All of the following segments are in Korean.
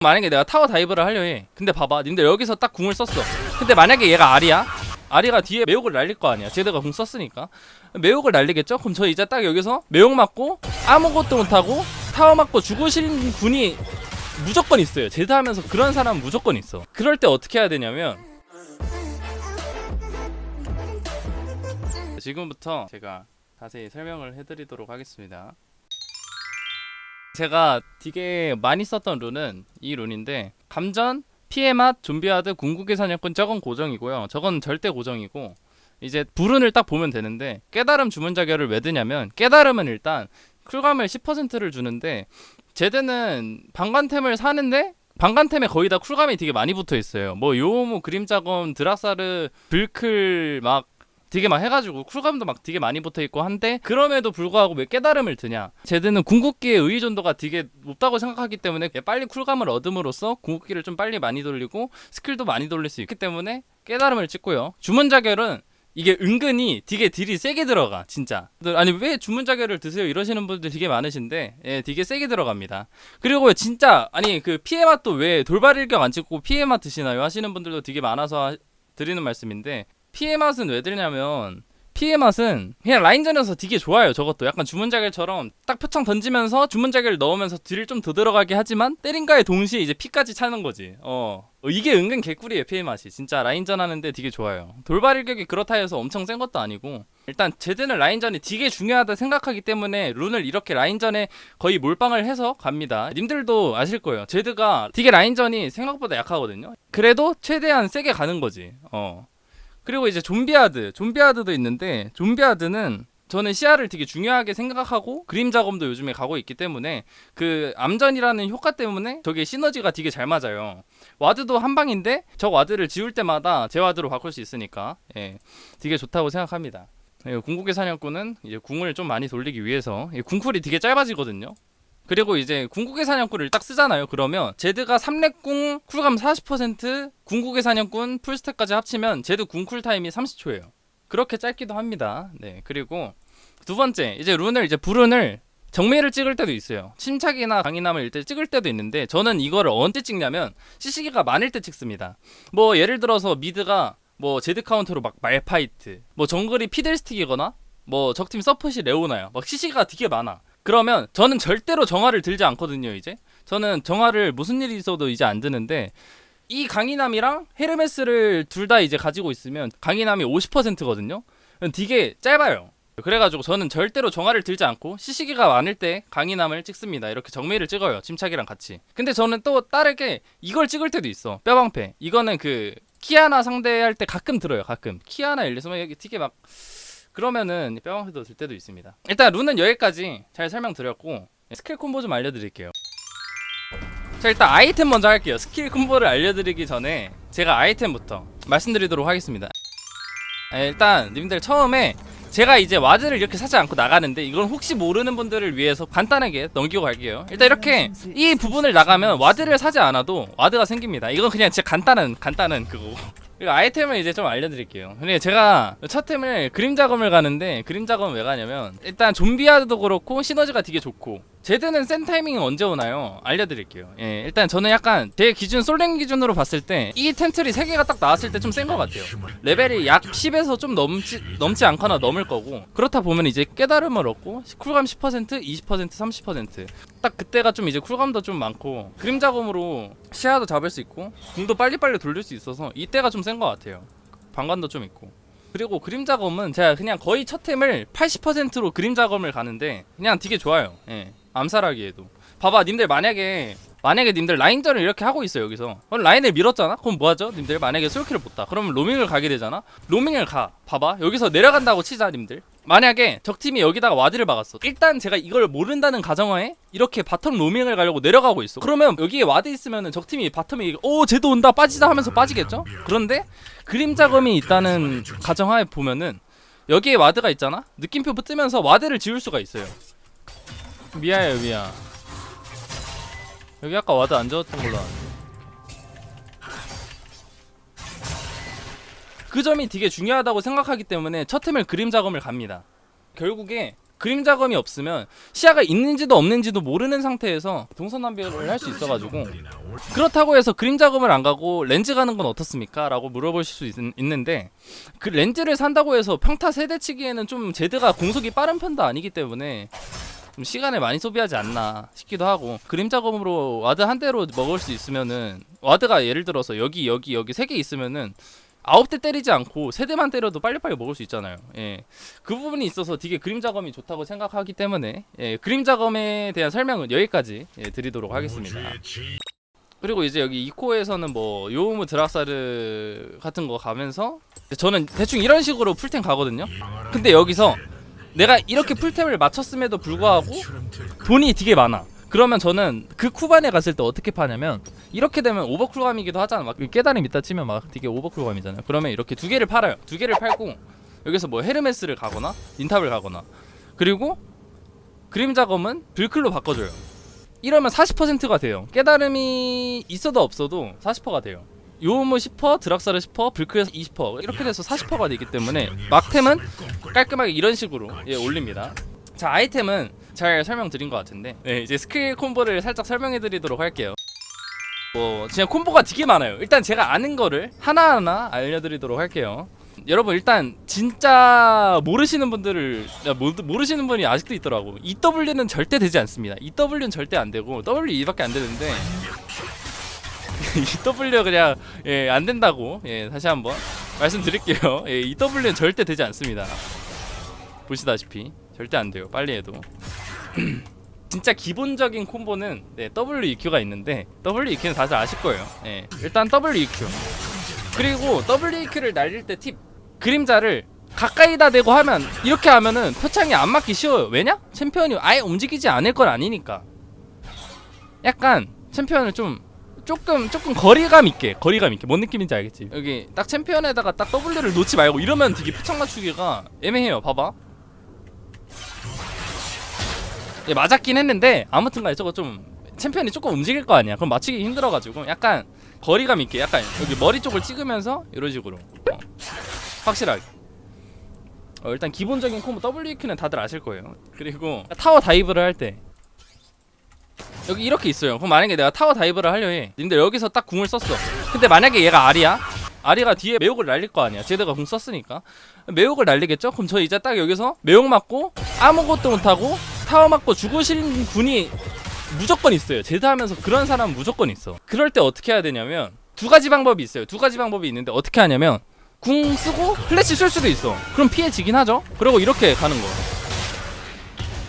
만약에 내가 타워 다이브를 하려 해. 근데 봐봐, 님들 여기서 딱 궁을 썼어. 근데 만약에 얘가 아리야? 아리가 뒤에 매혹을 날릴 거 아니야. 제드가 궁 썼으니까 매혹을 날리겠죠? 그럼 저 이제 딱 여기서 매혹 맞고 아무것도 못하고 타워 맞고 죽으신 분이 무조건 있어요. 제드 하면서 그런 사람은 무조건 있어. 그럴 때 어떻게 해야 되냐면, 지금부터 제가 자세히 설명을 해드리도록 하겠습니다. 제가 되게 많이 썼던 룬은 이 룬인데, 감전, 피해맛, 좀비하드, 궁극의 사냥꾼, 저건 고정이고요. 저건 절대 고정이고, 이제 불운을 딱 보면 되는데, 깨달음 주문자결을 왜 드냐면, 깨달음은 일단 쿨감을 10%를 주는데, 제드는 방관템을 사는데 방관템에 거의 다 쿨감이 되게 많이 붙어있어요. 뭐 요모, 그림자검, 드락사르, 불클 막 되게 막 해가지고 쿨감도 막 되게 많이 붙어있고 한데, 그럼에도 불구하고 왜 깨달음을 드냐, 제드는 궁극기의 의존도가 되게 높다고 생각하기 때문에 빨리 쿨감을 얻음으로써 궁극기를 좀 빨리 많이 돌리고 스킬도 많이 돌릴 수 있기 때문에 깨달음을 찍고요. 주문자결은 이게 은근히 되게 딜이 세게 들어가. 진짜 아니 왜 주문자결을 드세요 이러시는 분들 되게 많으신데, 예, 되게 세게 들어갑니다. 그리고 진짜 아니 그 피해맛도 왜 돌발일격 안 찍고 피해맛 드시나요 하시는 분들도 되게 많아서 드리는 말씀인데, 피해맛은 왜 드냐면, 피해맛은 그냥 라인전에서 되게 좋아요. 저것도 약간 주문자결처럼 딱 표창 던지면서 주문자결 넣으면서 딜을 좀 더 들어가게 하지만, 때린가에 동시에 이제 피까지 차는 거지. 이게 은근 개꿀이에요. 피해맛이 진짜 라인전 하는데 되게 좋아요. 돌발일격이 그렇다 해서 엄청 센 것도 아니고, 일단 제드는 라인전이 되게 중요하다 생각하기 때문에 룬을 이렇게 라인전에 거의 몰빵을 해서 갑니다. 님들도 아실 거예요. 제드가 되게 라인전이 생각보다 약하거든요. 그래도 최대한 세게 가는 거지. 그리고 이제 좀비하드도 있는데, 좀비하드는 저는 시야를 되게 중요하게 생각하고 그림자검도 요즘에 가고 있기 때문에 그 암전이라는 효과 때문에 저게 시너지가 되게 잘 맞아요. 와드도 한 방인데 저 와드를 지울 때마다 제 와드로 바꿀 수 있으니까, 예, 되게 좋다고 생각합니다. 궁극의 사냥꾼은 이제 궁을 좀 많이 돌리기 위해서, 궁쿨이 되게 짧아지거든요. 그리고 이제 궁극의 사냥꾼을 딱 쓰잖아요. 그러면 제드가 3렙궁 쿨감 40%, 궁극의 사냥꾼 풀스택까지 합치면 제드 궁 쿨타임이 30초예요. 그렇게 짧기도 합니다. 네, 그리고 두 번째, 이제 룬을 이제 불운을 정밀을 찍을 때도 있어요. 침착이나 강인함을 일대 찍을 때도 있는데, 저는 이거를 언제 찍냐면 CC기가 많을 때 찍습니다. 뭐 예를 들어서 미드가 뭐 제드 카운터로 막 말파이트, 뭐 정글이 피델스틱이거나 뭐 적팀 서폿이 레오나야, 막 CC기가 되게 많아. 그러면 저는 절대로 정화를 들지 않거든요. 이제 저는 정화를 무슨 일이 있어도 이제 안 드는데, 이 강인함이랑 헤르메스를 둘 다 이제 가지고 있으면 강인함이 50%거든요. 되게 짧아요. 그래가지고 저는 절대로 정화를 들지 않고 CC기가 많을 때 강인함을 찍습니다. 이렇게 정밀을 찍어요. 침착이랑 같이. 근데 저는 또 다르게 이걸 찍을 때도 있어. 뼈방패. 이거는 그 키아나 상대할 때 가끔 들어요. 가끔 키아나 일리스만 여기 되게 막 그러면은 뼈방패도 들 때도 있습니다. 일단 룬은 여기까지 잘 설명드렸고, 스킬 콤보 좀 알려드릴게요. 자, 일단 아이템 먼저 할게요. 스킬 콤보를 알려드리기 전에 제가 아이템부터 말씀드리도록 하겠습니다. 일단 님들 처음에 제가 이제 와드를 이렇게 사지 않고 나가는데, 이건 혹시 모르는 분들을 위해서 간단하게 넘기고 갈게요. 일단 이렇게 이 부분을 나가면 와드를 사지 않아도 와드가 생깁니다. 이건 그냥 진짜 간단한 그거. 그리고 아이템을 이제 좀 알려드릴게요. 근데 제가 첫 템을 그림자검을 가는데, 그림자검은 왜 가냐면 일단 좀비하드도 그렇고 시너지가 되게 좋고, 제드는 센 타이밍이 언제 오나요? 알려드릴게요. 예, 일단 저는 약간 제 기준, 솔랭 기준으로 봤을 때 이 템트리 3개가 딱 나왔을 때 좀 센 것 같아요. 레벨이 약 10에서 좀 넘지 않거나 넘을 거고, 그렇다 보면 이제 깨달음을 얻고 쿨감 10%, 20%, 30%, 딱 그때가 좀 이제 쿨감도 좀 많고 그림자검으로 시야도 잡을 수 있고 궁도 빨리빨리 돌릴 수 있어서 이때가 좀 센 것 같아요. 방관도 좀 있고. 그리고 그림자검은 제가 그냥 거의 첫 템을 80%로 그림자검을 가는데 그냥 되게 좋아요. 예, 암살하기에도. 봐봐, 님들 만약에 님들 라인전을 이렇게 하고 있어. 여기서 라인을 밀었잖아? 그럼 뭐하죠? 님들 만약에 솔킬을 못다 그러면 로밍을 가게 되잖아? 로밍을 가. 봐봐, 여기서 내려간다고 치자. 님들 만약에 적팀이 여기다가 와드를 박았어. 일단 제가 이걸 모른다는 가정하에 이렇게 바텀 로밍을 가려고 내려가고 있어. 그러면 여기에 와드 있으면은 적팀이 바텀이 오 쟤도 온다 빠지자 하면서 빠지겠죠? 그런데 그림자검이 있다는 가정하에 보면은 여기에 와드가 있잖아? 느낌표 뜨면서 와드를 지울 수가 있어요. 미아예요, 미아. 여기 아까 와드 안 지웠던 걸로 아는데. 그 점이 되게 중요하다고 생각하기 때문에 첫 템을 그림자검을 갑니다. 결국에 그림 자금이 없으면 시야가 있는지도 없는지도 모르는 상태에서 동선 낭비를 할 수 있어가지고, 그렇다고 해서 그림 자금을 안 가고 렌즈 가는 건 어떻습니까? 라고 물어보실 수 있는데, 그 렌즈를 산다고 해서 평타 세대치기에는 좀 제드가 공속이 빠른 편도 아니기 때문에 좀 시간을 많이 소비하지 않나 싶기도 하고, 그림 자금으로 와드 한 대로 먹을 수 있으면은, 와드가 예를 들어서 여기 3개 있으면은 9대 때리지 않고 3대만 때려도 빨리빨리 먹을 수 있잖아요. 예. 그 부분이 있어서 되게 그림 자검이 좋다고 생각하기 때문에, 예, 그림 자검에 대한 설명은 여기까지, 예, 드리도록 하겠습니다. 그리고 이제 여기 이코에서는 뭐 요우무 드락사르 같은 거 가면서 저는 대충 이런 식으로 풀템 가거든요. 근데 여기서 내가 이렇게 풀템을 맞췄음에도 불구하고 돈이 되게 많아. 그러면 저는 그 쿠반에 갔을 때 어떻게 파냐면, 이렇게 되면 오버쿨감이기도 하잖아. 막 깨달음 있다 치면 막 되게 오버쿨감이잖아요. 그러면 이렇게 2개를 팔아요. 2개를 팔고 여기서 뭐 헤르메스를 가거나 닌탑을 가거나, 그리고 그림 자검은 불클로 바꿔줘요. 이러면 40%가 돼요. 깨달음이 있어도 없어도 40%가 돼요. 요우무 10%, 드락사르 10%, 불클에서 20%, 이렇게 돼서 40%가 되기 때문에 막템은 깔끔하게 이런 식으로, 예, 올립니다. 자, 아이템은 잘 설명드린 것 같은데, 네, 이제 스킬 콤보를 살짝 설명해드리도록 할게요. 뭐 진짜 콤보가 되게 많아요. 일단 제가 아는 거를 하나하나 알려드리도록 할게요. 여러분, 일단 진짜 모르시는 분들을, 모르시는 분이 아직도 있더라고. EW는 절대 되지 않습니다. EW는 절대 안 되고 WE밖에 안 되는데 EW 그냥, 예, 안 된다고, 예, 다시 한번 말씀드릴게요. 예, EW는 절대 되지 않습니다. 보시다시피 절대 안 돼요. 빨리 해도. 진짜 기본적인 콤보는, 네, WEQ가 있는데, WEQ는 다들 아실 거예요. 예, 일단 WEQ. 그리고 WEQ를 날릴 때 팁. 그림자를 가까이다 대고 하면, 이렇게 하면은 표창이 안 맞기 쉬워요. 왜냐? 챔피언이 아예 움직이지 않을 건 아니니까. 약간 챔피언을 조금 거리감 있게. 뭔 느낌인지 알겠지? 여기 딱 챔피언에다가 딱 W를 놓지 말고 이러면 되게 표창 맞추기가 애매해요. 봐봐. 예, 맞았긴 했는데 아무튼간에 저거 좀 챔피언이 조금 움직일 거 아니야. 그럼 맞추기 힘들어가지고 약간 거리감 있게, 약간 여기 머리 쪽을 찍으면서 이런 식으로, 확실하게. 일단 기본적인 콤보 WQ는 다들 아실 거예요. 그리고 타워 다이브를 할 때 여기 이렇게 있어요. 그럼 만약에 내가 타워 다이브를 하려 해. 근데 여기서 딱 궁을 썼어. 근데 만약에 얘가 아리가 뒤에 매혹을 날릴 거 아니야. 제드가 궁 썼으니까 매혹을 날리겠죠? 그럼 저 이제 딱 여기서 매혹 맞고 아무것도 못하고 타워 맞고 죽으신 분이 무조건 있어요. 제드 하면서 그런 사람은 무조건 있어. 그럴 때 어떻게 해야 되냐면, 두 가지 방법이 있어요. 두 가지 방법이 있는데 어떻게 하냐면, 궁 쓰고 플래시 쓸 수도 있어. 그럼 피해지긴 하죠. 그리고 이렇게 가는 거.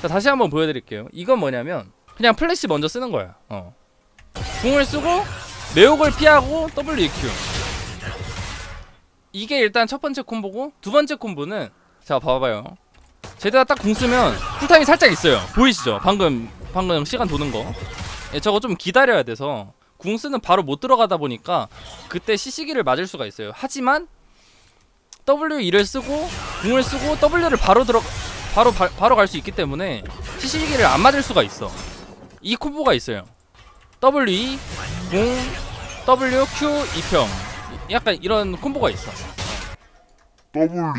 자, 다시 한번 보여드릴게요. 이건 뭐냐면 그냥 플래시 먼저 쓰는 거야. 궁을 쓰고 매혹을 피하고 WEQ. 이게 일단 첫 번째 콤보고, 두 번째 콤보는, 자, 봐봐요. 제드가 딱 궁 쓰면 쿨타임이 살짝 있어요. 보이시죠? 방금 시간 도는 거. 예, 저거 좀 기다려야 돼서 궁 쓰는 바로 못 들어가다 보니까 그때 CC기를 맞을 수가 있어요. 하지만 W2를 쓰고 궁을 쓰고 W를 바로 갈 수 있기 때문에 CC기를 안 맞을 수가 있어. 이 콤보가 있어요. W2 궁 W Q 2평. 약간 이런 콤보가 있어. W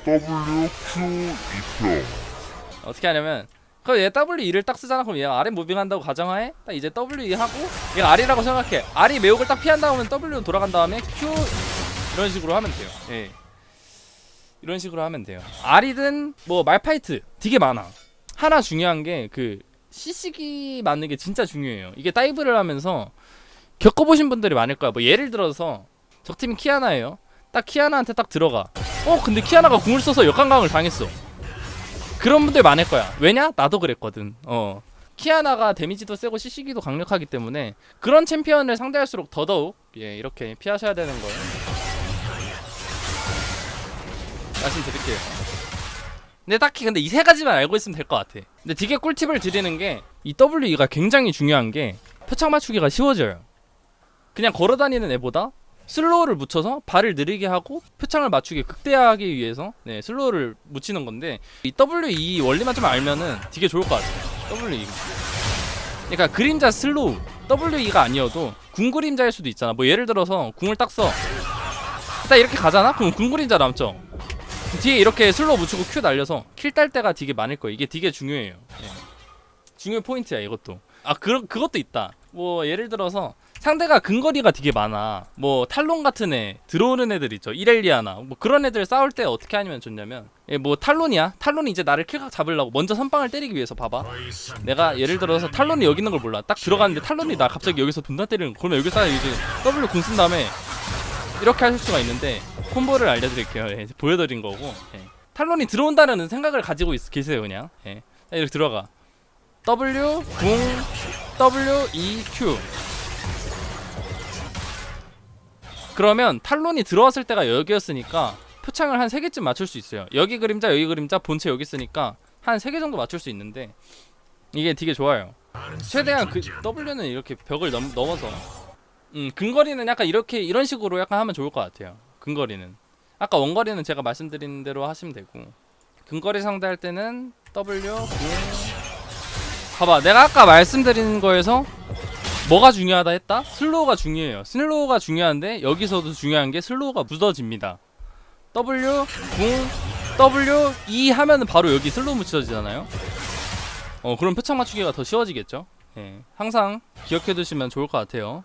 WQ 2평. 어떻게 하냐면, 그럼 얘 W2를 딱 쓰잖아. 그럼 얘가 아래 무빙한다고 가정하에 딱 이제 W2 하고 얘가 R이라고 생각해. R이 매혹을 딱 피한 다음에 W로 돌아간 다음에 Q 이런 식으로 하면 돼요. 예, 이런 식으로 하면 돼요. R이든 뭐 말파이트 되게 많아. 하나 중요한 게 그 CC기 맞는 게 진짜 중요해요. 이게 다이브를 하면서 겪어보신 분들이 많을 거야. 뭐 예를 들어서 적팀이 키아나예요. 딱 키아나한테 딱 들어가. 근데 키아나가 궁을 써서 역강강을 당했어. 그런 분들 많을 거야. 왜냐? 나도 그랬거든. 키아나가 데미지도 세고 CC기도 강력하기 때문에 그런 챔피언을 상대할수록 더더욱, 예, 이렇게 피하셔야 되는 걸 말씀드릴게요. 근데 딱히 근데 이 세 가지만 알고 있으면 될 것 같아. 근데 되게 꿀팁을 드리는 게, 이 WE가 굉장히 중요한 게 표창 맞추기가 쉬워져요. 그냥 걸어다니는 애보다 슬로우를 묻혀서 발을 느리게 하고 표창을 맞추기 극대화하기 위해서, 네, 슬로우를 묻히는 건데, 이 WE 원리만 좀 알면은 되게 좋을 것 같아요. WE. 그러니까 그림자 슬로우. WE가 아니어도 궁 그림자일 수도 있잖아. 뭐 예를 들어서 궁을 딱 써. 딱 이렇게 가잖아? 그럼 궁 그림자 남죠. 뒤에 이렇게 슬로우 묻히고 Q 날려서 킬 딸 때가 되게 많을 거예요. 이게 되게 중요해요. 예. 중요 포인트야 이것도. 아 그것도 있다. 뭐 예를 들어서 상대가 근거리가 되게 많아. 뭐 탈론 같은 애 들어오는 애들 있죠. 이렐리아나 뭐 그런 애들 싸울 때 어떻게 하면 좋냐면 뭐 탈론이야. 탈론이 이제 나를 킬각 잡으려고 먼저 선빵을 때리기 위해서 봐봐. 내가 예를 들어서 탈론이 여기 있는 걸 몰라. 딱 들어갔는데 탈론이 나 갑자기 여기서 존나 때리는 거. 그러면 여기서 이제 W 궁 쓴 다음에 이렇게 하실 수가 있는데 콤보를 알려드릴게요. 예, 보여드린 거고. 예. 탈론이 들어온다는 생각을 가지고 계세요 그냥. 예. 이렇게 들어가. W 궁 W E Q. 그러면 탈론이 들어왔을 때가 여기였으니까 표창을 한 3개쯤 맞출 수 있어요. 여기 그림자, 본체 여기 있으니까 한 3개 정도 맞출 수 있는데 이게 되게 좋아요. 최대한 그 W는 이렇게 벽을 넘어서 근거리는 약간 이런 식으로 약간 하면 좋을 것 같아요. 근거리는 아까 원거리는 제가 말씀드린 대로 하시면 되고 근거리 상대할 때는 W 궁 봐봐 내가 아까 말씀드린 거에서 뭐가 중요하다 했다? 슬로우가 중요해요. 슬로우가 중요한데 여기서도 중요한 게 슬로우가 묻어집니다. W, 궁, W, E 하면은 바로 여기 슬로우 묻혀지잖아요. 그럼 표창 맞추기가 더 쉬워지겠죠? 예, 항상 기억해 두시면 좋을 것 같아요.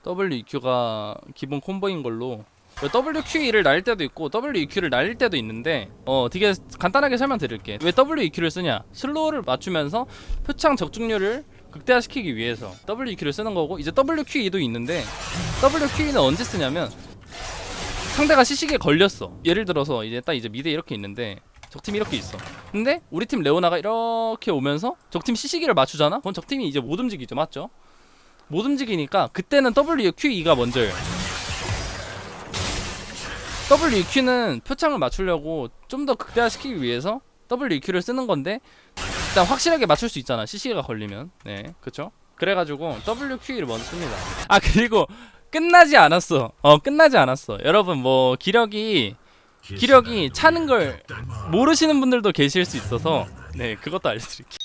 W, EQ가 기본 콤보인 걸로 W, Q, E를 날릴 때도 있고 W, EQ를 날릴 때도 있는데 되게 간단하게 설명드릴게. 왜 W, EQ를 쓰냐? 슬로우를 맞추면서 표창 적중률을 극대화시키기 위해서 WQ를 쓰는 거고 이제 WQE도 있는데 WQE는 언제 쓰냐면 상대가 시식에 걸렸어. 예를 들어서 이제 딱 이제 미드에 이렇게 있는데 적팀이 이렇게 있어. 근데 우리 팀 레오나가 이렇게 오면서 적팀 시시기를 맞추잖아? 그럼 적팀이 이제 못 움직이죠. 맞죠? 못 움직이니까 그때는 WQE가 먼저예요. WQ는 표창을 맞추려고 좀 더 극대화시키기 위해서 WQ를 쓰는 건데 일단 확실하게 맞출 수 있잖아. CC가 걸리면. 네, 그쵸? 그래가지고 WQE를 먼저 씁니다. 아 그리고 끝나지 않았어. 끝나지 않았어. 여러분 뭐 기력이 차는 걸 모르시는 분들도 계실 수 있어서 네 그것도 알려드릴게요.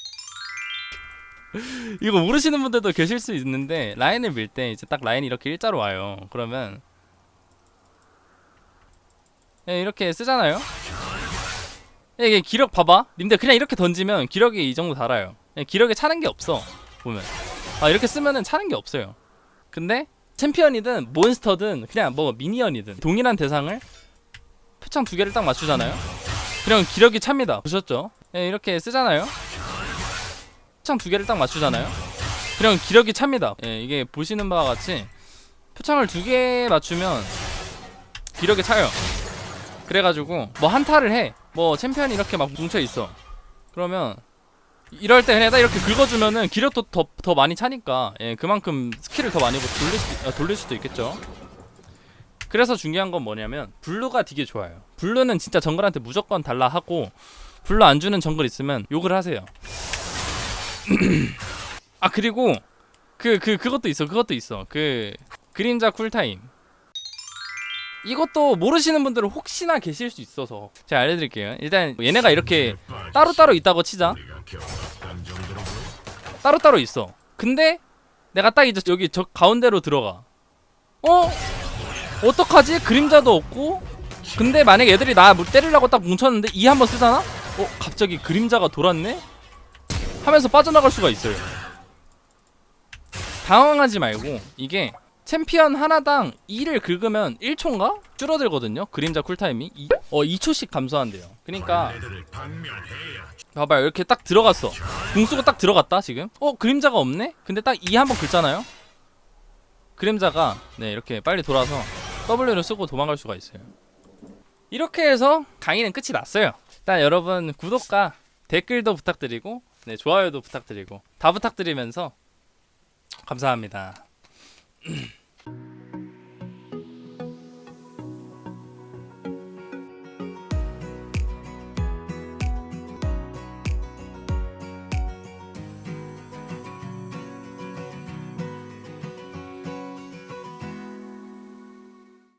이거 모르시는 분들도 계실 수 있는데 라인을 밀 때 이제 딱 라인이 이렇게 일자로 와요. 그러면 네, 이렇게 쓰잖아요. 이게 기력 봐봐. 님들 그냥 이렇게 던지면 기력이 이 정도 달아요. 기력에 차는 게 없어. 보면 이렇게 쓰면은 차는 게 없어요. 근데 챔피언이든 몬스터든 그냥 뭐 미니언이든 동일한 대상을 표창 2개를 딱 맞추잖아요. 그냥 기력이 찹니다. 보셨죠? 이렇게 쓰잖아요. 표창 2개를 딱 맞추잖아요. 그냥 기력이 찹니다. 이게 보시는 바와 같이 표창을 2개 맞추면 기력이 차요. 그래가지고 뭐 한타를 해. 뭐 챔피언이 이렇게 막 뭉쳐있어. 그러면 이럴 때 그냥 딱 이렇게 긁어주면은 기력도 더 많이 차니까 그만큼 스킬을 더 많이 돌릴 수도 있겠죠. 그래서 중요한 건 뭐냐면 블루가 되게 좋아요. 블루는 진짜 정글한테 무조건 달라 하고 블루 안 주는 정글 있으면 욕을 하세요. 아 그리고 그것도 있어. 그 그림자 쿨타임 이것도 모르시는 분들은 혹시나 계실 수 있어서 제가 알려드릴게요. 일단 얘네가 이렇게 따로따로 있다고 치자. 따로따로 있어. 근데 내가 딱 이제 여기 저 가운데로 들어가. 어떡하지? 그림자도 없고. 근데 만약에 애들이 나 때리려고 딱 뭉쳤는데 E 한번 쓰잖아? 갑자기 그림자가 돌았네? 하면서 빠져나갈 수가 있어요. 당황하지 말고 이게 챔피언 하나당 2를 긁으면 1초인가? 줄어들거든요. 그림자 쿨타임이 2초씩 감소한대요. 그러니까 봐봐요. 이렇게 딱 들어갔어. 궁수가 딱 들어갔다 지금. 그림자가 없네? 근데 딱 2 한번 긁잖아요. 그림자가 네 이렇게 빨리 돌아서 W를 쓰고 도망갈 수가 있어요. 이렇게 해서 강의는 끝이 났어요. 일단 여러분 구독과 댓글도 부탁드리고 네 좋아요도 부탁드리고 다 부탁드리면서 감사합니다.